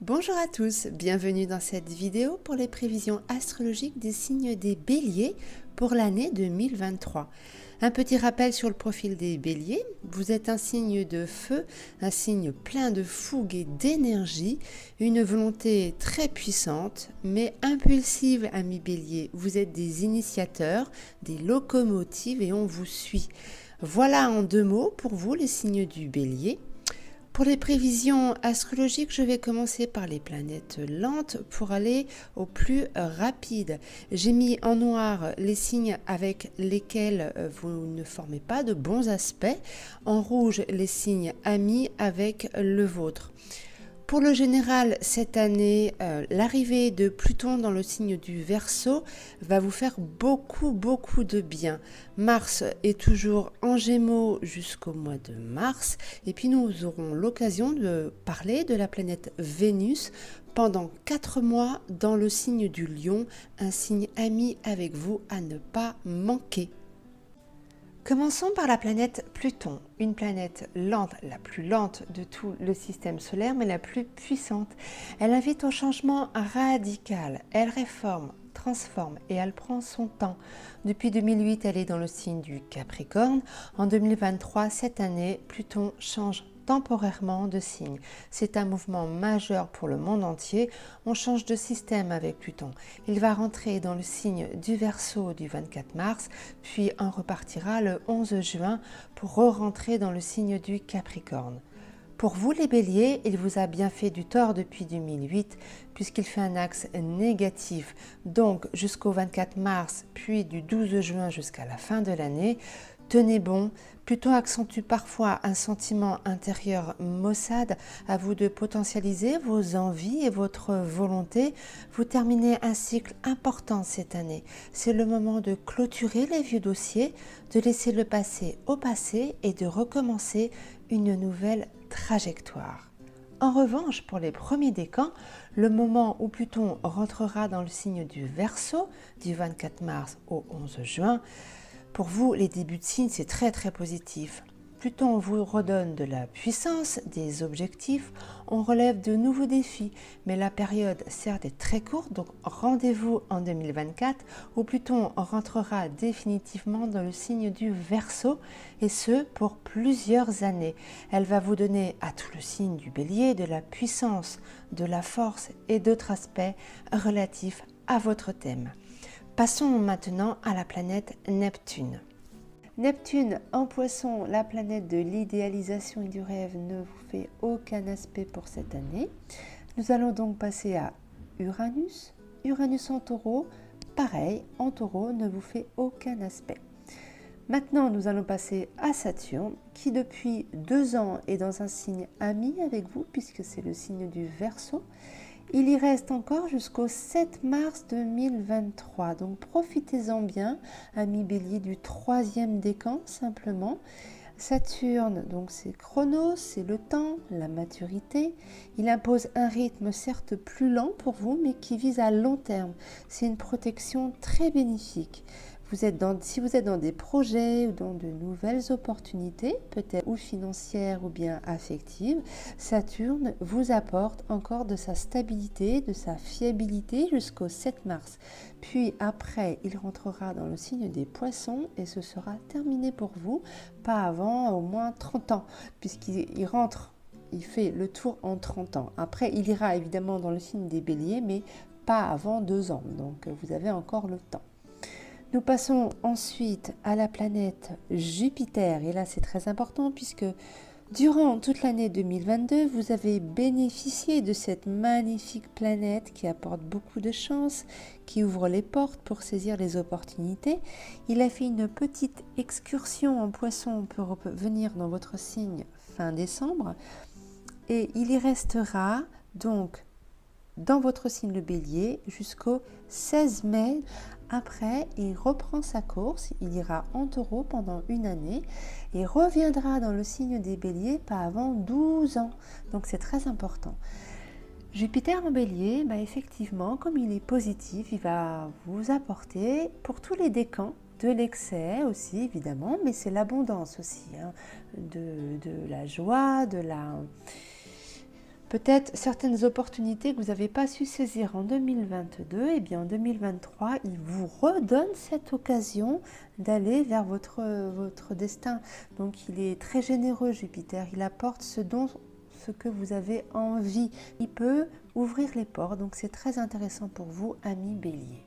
Bonjour à tous, bienvenue dans cette vidéo pour les prévisions astrologiques des signes des Béliers pour l'année 2023. Un petit rappel sur le profil des Béliers, vous êtes un signe de feu, un signe plein de fougue et d'énergie, une volonté très puissante mais impulsive, amis Béliers. Vous êtes des initiateurs, des locomotives et on vous suit. Voilà en 2 mots pour vous les signes du Bélier. Pour les prévisions astrologiques, je vais commencer par les planètes lentes pour aller au plus rapide. J'ai mis en noir les signes avec lesquels vous ne formez pas de bons aspects, en rouge les signes amis avec le vôtre. Pour le général, cette année, l'arrivée de Pluton dans le signe du Verseau va vous faire beaucoup de bien. Mars est toujours en Gémeaux jusqu'au mois de mars. Et puis nous aurons l'occasion de parler de la planète Vénus pendant 4 mois dans le signe du Lion, un signe ami avec vous à ne pas manquer. Commençons par la planète Pluton, une planète lente, la plus lente de tout le système solaire, mais la plus puissante. Elle invite au changement radical, elle réforme, transforme et elle prend son temps. Depuis 2008, elle est dans le signe du Capricorne. En 2023, cette année, Pluton change temporairement de signe. C'est un mouvement majeur pour le monde entier. On change de système avec Pluton. Il va rentrer dans le signe du Verseau du 24 mars, puis en repartira le 11 juin pour re-rentrer dans le signe du Capricorne. Pour vous les Béliers, il vous a bien fait du tort depuis 2008 puisqu'il fait un axe négatif. Donc jusqu'au 24 mars, puis du 12 juin jusqu'à la fin de l'année, tenez bon. Pluton accentue parfois un sentiment intérieur maussade, à vous de potentialiser vos envies et votre volonté. Vous terminez un cycle important cette année. C'est le moment de clôturer les vieux dossiers, de laisser le passé au passé et de recommencer une nouvelle trajectoire. En revanche, pour les premiers décans, le moment où Pluton rentrera dans le signe du Verseau, du 24 mars au 11 juin, pour vous, les débuts de signe, c'est très positif. Pluton vous redonne de la puissance, des objectifs, on relève de nouveaux défis, mais la période certes est très courte, donc rendez-vous en 2024 où Pluton rentrera définitivement dans le signe du Verseau, et ce pour plusieurs années. Elle va vous donner à tout le signe du Bélier de la puissance, de la force et d'autres aspects relatifs à votre thème. Passons maintenant à la planète Neptune. Neptune en Poisson, la planète de l'idéalisation et du rêve, ne vous fait aucun aspect pour cette année. Nous allons donc passer à Uranus. Uranus en Taureau, pareil, en Taureau ne vous fait aucun aspect. Maintenant, nous allons passer à Saturne, qui depuis 2 ans est dans un signe ami avec vous, puisque c'est le signe du Verseau. Il y reste encore jusqu'au 7 mars 2023, donc profitez-en bien, amis Bélier du 3e décan simplement. Saturne, donc c'est Chronos, c'est le temps, la maturité. Il impose un rythme certes plus lent pour vous, mais qui vise à long terme. C'est une protection très bénéfique. Si vous êtes dans des projets ou dans de nouvelles opportunités, peut-être ou financières ou bien affectives, Saturne vous apporte encore de sa stabilité, de sa fiabilité jusqu'au 7 mars. Puis après, il rentrera dans le signe des Poissons et ce sera terminé pour vous, pas avant au moins 30 ans, puisqu'il rentre, il fait le tour en 30 ans. Après, il ira évidemment dans le signe des Béliers, mais pas avant 2 ans, donc vous avez encore le temps. Nous passons ensuite à la planète Jupiter, et là c'est très important puisque durant toute l'année 2022, vous avez bénéficié de cette magnifique planète qui apporte beaucoup de chance, qui ouvre les portes pour saisir les opportunités. Il a fait une petite excursion en Poisson pour venir dans votre signe fin décembre et il y restera donc dans votre signe le Bélier jusqu'au 16 mai. Après, il reprend sa course, il ira en Taureau pendant 1 année et reviendra dans le signe des Béliers pas avant 12 ans. Donc c'est très important. Jupiter en Bélier, effectivement, comme il est positif, il va vous apporter pour tous les décans de l'excès aussi évidemment, mais c'est l'abondance aussi, de la joie, Peut-être certaines opportunités que vous n'avez pas su saisir en 2022, et bien en 2023, il vous redonne cette occasion d'aller vers votre destin. Donc il est très généreux, Jupiter, il apporte ce que vous avez envie. Il peut ouvrir les portes, donc c'est très intéressant pour vous, amis Bélier.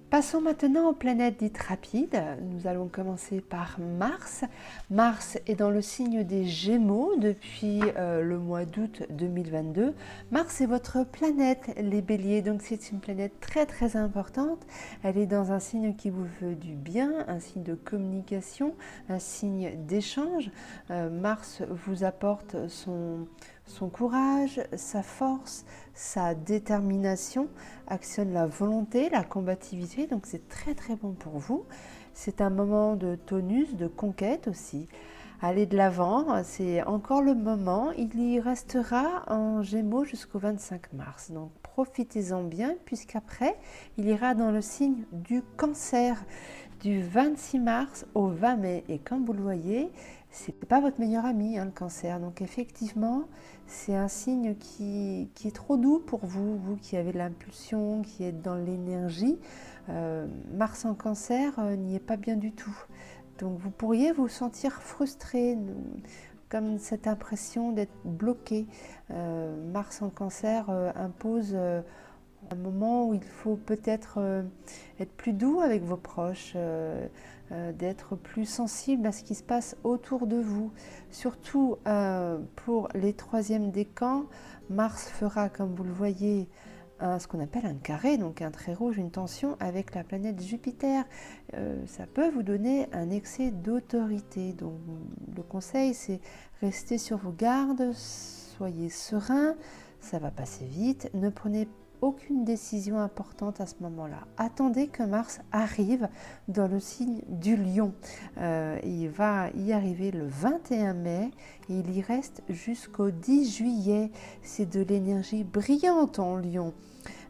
Passons maintenant aux planètes dites rapides. Nous allons commencer par Mars. Mars est dans le signe des Gémeaux depuis le mois d'août 2022. Mars est votre planète, les Béliers, donc c'est une planète très très importante. Elle est dans un signe qui vous veut du bien, un signe de communication, un signe d'échange. Mars vous apporte son courage, sa force, sa détermination, actionne la volonté, la combativité, donc c'est très très bon pour vous. C'est un moment de tonus, de conquête aussi. Allez de l'avant, c'est encore le moment, il y restera en Gémeaux jusqu'au 25 mars, donc profitez-en bien puisqu'après il ira dans le signe du Cancer du 26 mars au 20 mai et comme vous le voyez, c'est pas votre meilleur ami, le Cancer, donc effectivement c'est un signe qui est trop doux pour vous, vous qui avez de l'impulsion, qui êtes dans l'énergie. Mars en Cancer n'y est pas bien du tout, donc vous pourriez vous sentir frustré, comme cette impression d'être bloqué. Mars en Cancer impose un moment où il faut peut-être être plus doux avec vos proches, d'être plus sensible à ce qui se passe autour de vous. Surtout pour les troisièmes décans, Mars fera, comme vous le voyez, ce qu'on appelle un carré, donc un trait rouge, une tension avec la planète Jupiter. Ça peut vous donner un excès d'autorité. Donc le conseil, c'est rester sur vos gardes, soyez serein, ça va passer vite, ne prenez aucune décision importante à ce moment-là. Attendez que Mars arrive dans le signe du Lion. Il va y arriver le 21 mai et il y reste jusqu'au 10 juillet. C'est de l'énergie brillante en Lion.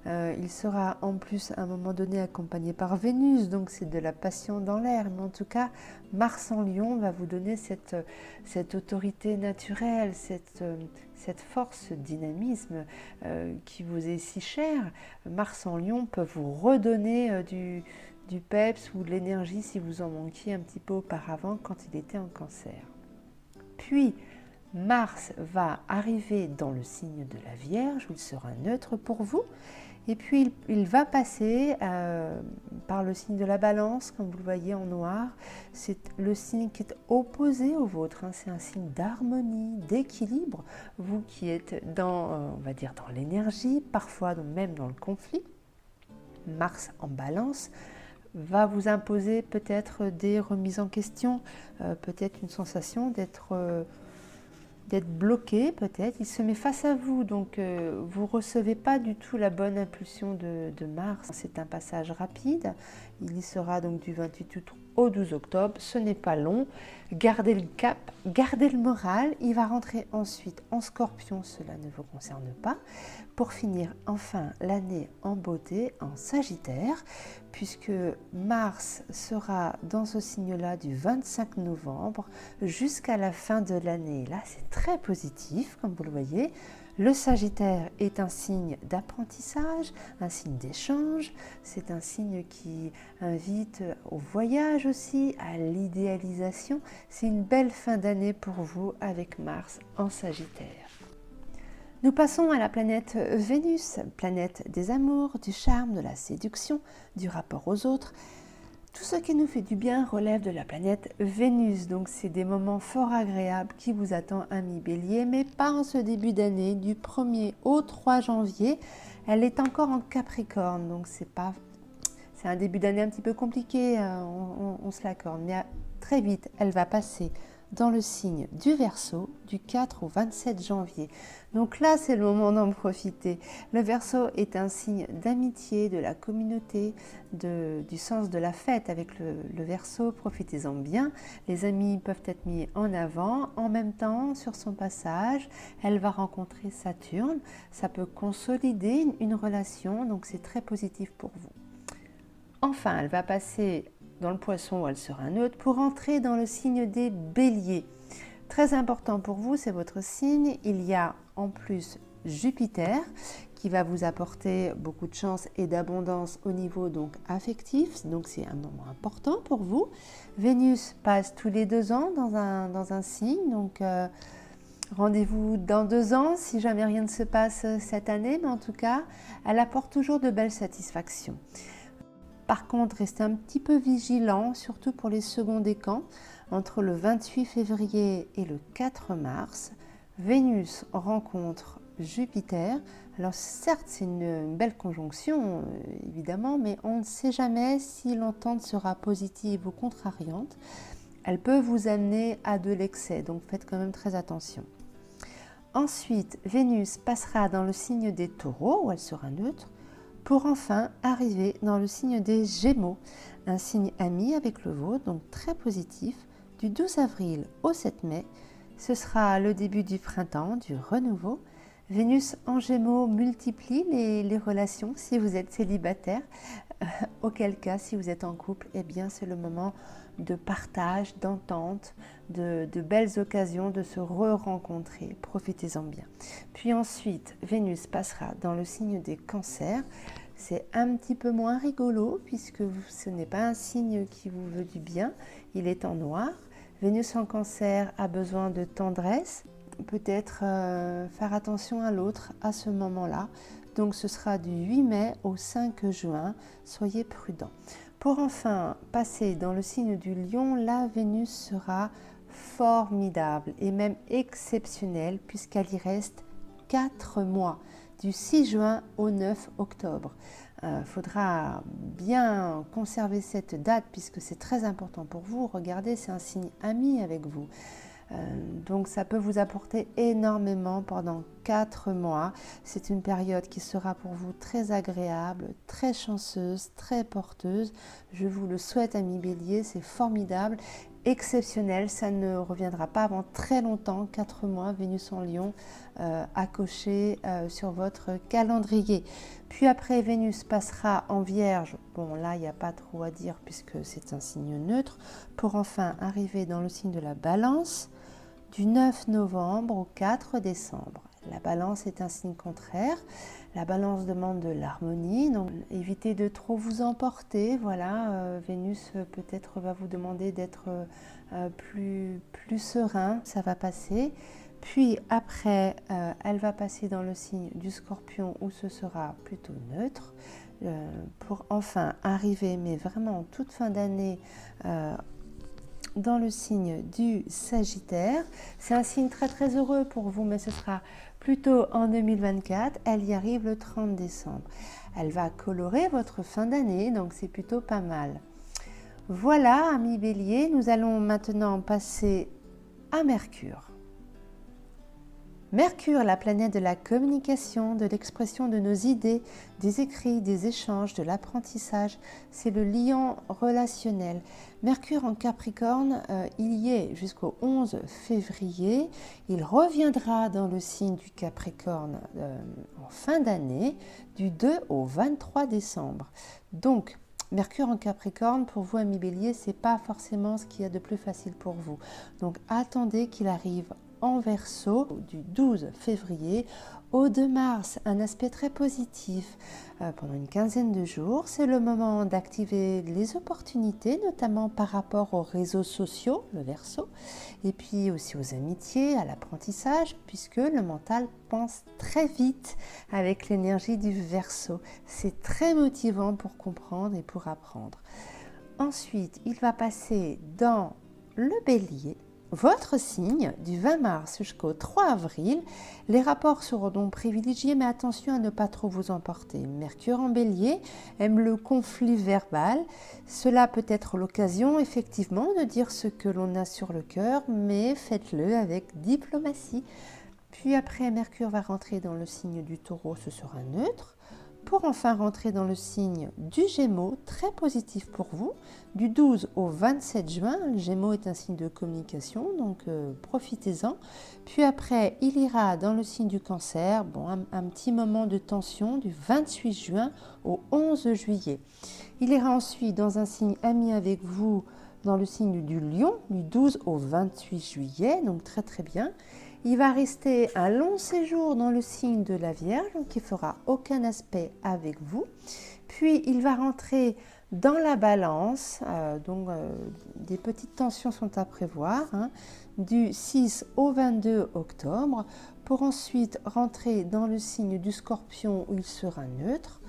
Il sera en plus à un moment donné accompagné par Vénus, donc c'est de la passion dans l'air. Mais en tout cas, Mars en Lion va vous donner cette autorité naturelle, cette force, ce dynamisme qui vous est si cher. Mars en Lion peut vous redonner du peps ou de l'énergie si vous en manquiez un petit peu auparavant quand il était en Cancer. Puis, Mars va arriver dans le signe de la Vierge, où il sera neutre pour vous. Et puis, il va passer par le signe de la Balance, comme vous le voyez en noir. C'est le signe qui est opposé au vôtre. C'est un signe d'harmonie, d'équilibre. Vous qui êtes dans, on va dire, dans l'énergie, parfois même dans le conflit. Mars en Balance va vous imposer peut-être des remises en question, peut-être une sensation d'être bloqué peut-être, il se met face à vous, donc vous ne recevez pas du tout la bonne impulsion de Mars. C'est un passage rapide, il y sera donc du 28 août au 12 octobre, ce n'est pas long, gardez le cap, gardez le moral, il va rentrer ensuite en Scorpion, cela ne vous concerne pas, pour finir enfin l'année en beauté en Sagittaire, puisque Mars sera dans ce signe-là du 25 novembre jusqu'à la fin de l'année. Là, c'est très positif, comme vous le voyez. Le Sagittaire est un signe d'apprentissage, un signe d'échange, c'est un signe qui invite au voyage aussi, à l'idéalisation. C'est une belle fin d'année pour vous avec Mars en Sagittaire. Nous passons à la planète Vénus, planète des amours, du charme, de la séduction, du rapport aux autres. Tout ce qui nous fait du bien relève de la planète Vénus, donc c'est des moments fort agréables qui vous attendent, amis Bélier, mais pas en ce début d'année, du 1er au 3 janvier. Elle est encore en Capricorne, donc c'est un début d'année un petit peu compliqué, on se l'accorde, mais très vite elle va passer dans le signe du Verseau du 4 au 27 janvier. Donc là, c'est le moment d'en profiter. Le Verseau est un signe d'amitié, de la communauté, du sens de la fête avec le Verseau. Profitez-en bien. Les amis peuvent être mis en avant. En même temps, sur son passage, elle va rencontrer Saturne. Ça peut consolider une relation, donc c'est très positif pour vous. Enfin, elle va passer dans le Poisson où elle sera neutre pour entrer dans le signe des Béliers. Très important pour vous, c'est votre signe. Il y a en plus Jupiter, qui va vous apporter beaucoup de chance et d'abondance au niveau donc affectif, donc c'est un moment important pour vous. Vénus passe tous les 2 ans dans un signe, donc rendez-vous dans 2 ans si jamais rien ne se passe cette année, mais en tout cas, elle apporte toujours de belles satisfactions. Par contre, restez un petit peu vigilant, surtout pour les seconds décans, entre le 28 février et le 4 mars. Vénus rencontre Jupiter. Alors certes, c'est une belle conjonction, évidemment, mais on ne sait jamais si l'entente sera positive ou contrariante. Elle peut vous amener à de l'excès, donc faites quand même très attention. Ensuite, Vénus passera dans le signe des Taureaux, où elle sera neutre, pour enfin arriver dans le signe des Gémeaux, un signe ami avec le vôtre, donc très positif, du 12 avril au 7 mai. Ce sera le début du printemps, du renouveau. Vénus en Gémeaux multiplie les relations si vous êtes célibataire. Auquel cas, si vous êtes en couple, eh bien c'est le moment de partage, d'entente, de belles occasions de se re-rencontrer. Profitez-en bien. Puis ensuite, Vénus passera dans le signe des Cancers. C'est un petit peu moins rigolo puisque ce n'est pas un signe qui vous veut du bien. Il est en noir. Vénus en Cancer a besoin de tendresse. Peut-être faire attention à l'autre à ce moment-là. Donc ce sera du 8 mai au 5 juin. Soyez prudents. Pour enfin passer dans le signe du Lion, la Vénus sera formidable et même exceptionnelle puisqu'elle y reste 4 mois, du 6 juin au 9 octobre. Faudra bien conserver cette date puisque c'est très important pour vous. Regardez, c'est un signe ami avec vous. Donc ça peut vous apporter énormément pendant 4 mois. C'est une période qui sera pour vous très agréable, très chanceuse, très porteuse. Je vous le souhaite, amis Bélier, c'est formidable, exceptionnel. Ça ne reviendra pas avant très longtemps, 4 mois, Vénus en Lion à cocher sur votre calendrier. Puis après, Vénus passera en Vierge. Bon, là, il n'y a pas trop à dire puisque c'est un signe neutre. Pour enfin arriver dans le signe de la Balance, du 9 novembre au 4 décembre. La Balance est un signe contraire. La Balance demande de l'harmonie, donc évitez de trop vous emporter. Voilà, Vénus peut-être va vous demander d'être plus serein, ça va passer. Puis après, elle va passer dans le signe du Scorpion où ce sera plutôt neutre. Pour enfin arriver, mais vraiment en toute fin d'année, dans le signe du Sagittaire. C'est un signe très très heureux pour vous, mais ce sera plutôt en 2024. Elle y arrive le 30 décembre. Elle va colorer votre fin d'année, donc c'est plutôt pas mal. Voilà, amis Bélier, nous allons maintenant passer à Mercure. Mercure, la planète de la communication, de l'expression de nos idées, des écrits, des échanges, de l'apprentissage, c'est le lion relationnel. Mercure en Capricorne, il y est jusqu'au 11 février. Il reviendra dans le signe du Capricorne en fin d'année, du 2 au 23 décembre. Donc, Mercure en Capricorne, pour vous, amis Bélier, ce n'est pas forcément ce qu'il y a de plus facile pour vous. Donc, attendez qu'il arrive en Verseau du 12 février au 2 mars, un aspect très positif pendant une quinzaine de jours. C'est le moment d'activer les opportunités, notamment par rapport aux réseaux sociaux, le Verseau, et puis aussi aux amitiés, à l'apprentissage, puisque le mental pense très vite avec l'énergie du Verseau. C'est très motivant pour comprendre et pour apprendre. Ensuite, il va passer dans le Bélier, votre signe, du 20 mars jusqu'au 3 avril. Les rapports seront donc privilégiés, mais attention à ne pas trop vous emporter. Mercure en Bélier aime le conflit verbal. Cela peut être l'occasion, effectivement, de dire ce que l'on a sur le cœur, mais faites-le avec diplomatie. Puis après, Mercure va rentrer dans le signe du Taureau, ce sera neutre. Pour enfin rentrer dans le signe du Gémeaux, très positif pour vous, du 12 au 27 juin. Le Gémeaux est un signe de communication, donc profitez-en. Puis après, il ira dans le signe du Cancer, bon, un petit moment de tension du 28 juin au 11 juillet. Il ira ensuite dans un signe ami avec vous, dans le signe du Lion, du 12 au 28 juillet, donc très très bien. Il va rester un long séjour dans le signe de la Vierge, donc il ne fera aucun aspect avec vous. Puis il va rentrer dans la Balance, des petites tensions sont à prévoir, hein, du 6 au 22 octobre, pour ensuite rentrer dans le signe du Scorpion où il sera neutre.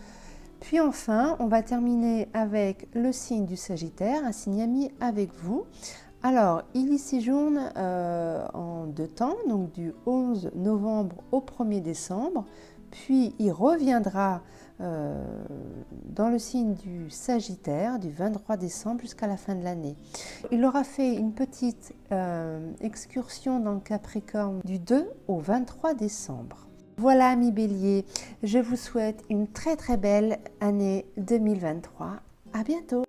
Puis enfin, on va terminer avec le signe du Sagittaire, un signe ami avec vous. Alors, il y séjourne en 2 temps, donc du 11 novembre au 1er décembre, puis il reviendra dans le signe du Sagittaire du 23 décembre jusqu'à la fin de l'année. Il aura fait une petite excursion dans le Capricorne du 2 au 23 décembre. Voilà, amis Bélier, je vous souhaite une très belle année 2023. À bientôt!